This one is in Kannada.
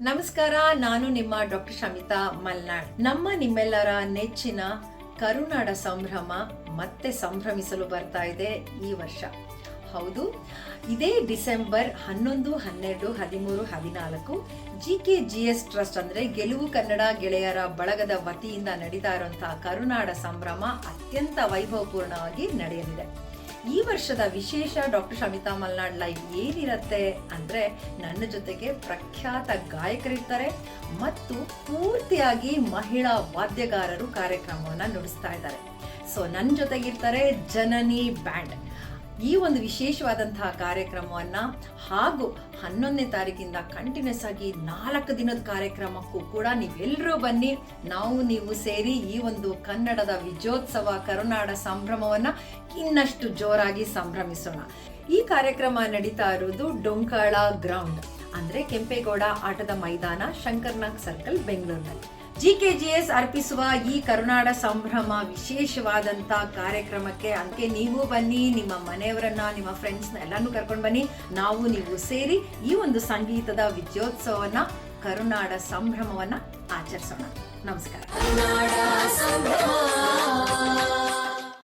ನಮಸ್ಕಾರ, ನಾನು ನಿಮ್ಮ ಡಾಕ್ಟರ್ ಶಮಿತಾ ಮಲ್ನಾಡ್. ನಿಮ್ಮೆಲ್ಲರ ನೆಚ್ಚಿನ ಕರುನಾಡ ಸಂಭ್ರಮ ಮತ್ತೆ ಸಂಭ್ರಮಿಸಲು ಬರ್ತಾ ಇದೆ ಈ ವರ್ಷ. ಹೌದು, ಇದೇ ಡಿಸೆಂಬರ್ 11, 12, 13, 14 GKGS ಟ್ರಸ್ಟ್ ಅಂದ್ರೆ ಗೆಲುವು ಕನ್ನಡ ಗೆಳೆಯರ ಬಳಗದ ವತಿಯಿಂದ ನಡೀತಾ ಇರುವಂತಹ ಕರುನಾಡ ಸಂಭ್ರಮ ಅತ್ಯಂತ ವೈಭವಪೂರ್ಣವಾಗಿ ನಡೆಯಲಿದೆ. ಈ ವರ್ಷದ ವಿಶೇಷ ಡಾಕ್ಟರ್ ಶಮಿತಾ ಮಲ್ನಾಡ್ ಲೈವ್ ಏನಿರುತ್ತೆ ಅಂದ್ರೆ, ನನ್ನ ಜೊತೆಗೆ ಪ್ರಖ್ಯಾತ ಗಾಯಕರಿರ್ತಾರೆ ಮತ್ತು ಪೂರ್ತಿಯಾಗಿ ಮಹಿಳಾ ವಾದ್ಯಗಾರರು ಕಾರ್ಯಕ್ರಮವನ್ನ ನುಡಿಸ್ತಾ ಇದ್ದಾರೆ. ಸೊ ನನ್ನ ಜೊತೆಗಿರ್ತಾರೆ ಜನನಿ ಬ್ಯಾಂಡ್. ಈ ಒಂದು ವಿಶೇಷವಾದಂತಹ ಕಾರ್ಯಕ್ರಮವನ್ನ ಹಾಗೂ 11ನೇ ತಾರೀಕಿಂದ ಕಂಟಿನ್ಯೂಸ್ ಆಗಿ 4 ದಿನದ ಕಾರ್ಯಕ್ರಮಕ್ಕೂ ಕೂಡ ನೀವೆಲ್ಲರೂ ಬನ್ನಿ. ನೀವು ಸೇರಿ ಈ ಒಂದು ಕನ್ನಡದ ವಿಜಯೋತ್ಸವ ಕರುನಾಡ ಸಂಭ್ರಮವನ್ನ ಇನ್ನಷ್ಟು ಜೋರಾಗಿ ಸಂಭ್ರಮಿಸೋಣ. ಈ ಕಾರ್ಯಕ್ರಮ ನಡೀತಾ ಇರುವುದು ಡೊಂಕಾಳ ಗ್ರೌಂಡ್ ಅಂದ್ರೆ ಕೆಂಪೇಗೌಡ ಆಟದ ಮೈದಾನ, ಶಂಕರ್ನಾಗ್ ಸರ್ಕಲ್, ಬೆಂಗಳೂರಿನಲ್ಲಿ. GKGS ಅರ್ಪಿಸುವ ಈ ಕರುನಾಡ ಸಂಭ್ರಮ ವಿಶೇಷವಾದಂತ ಕಾರ್ಯಕ್ರಮಕ್ಕೆ ಅದಕ್ಕೆ ನೀವು ಬನ್ನಿ, ನಿಮ್ಮ ಮನೆಯವರನ್ನ, ನಿಮ್ಮ ಫ್ರೆಂಡ್ಸ್ನ ಎಲ್ಲಾನು ಕರ್ಕೊಂಡು ಬನ್ನಿ. ನೀವು ಸೇರಿ ಈ ಒಂದು ಸಂಗೀತದ ವಿಜಯೋತ್ಸವವನ್ನ, ಕರುನಾಡ ಸಂಭ್ರಮವನ್ನ ಆಚರಿಸೋಣ. ನಮಸ್ಕಾರ.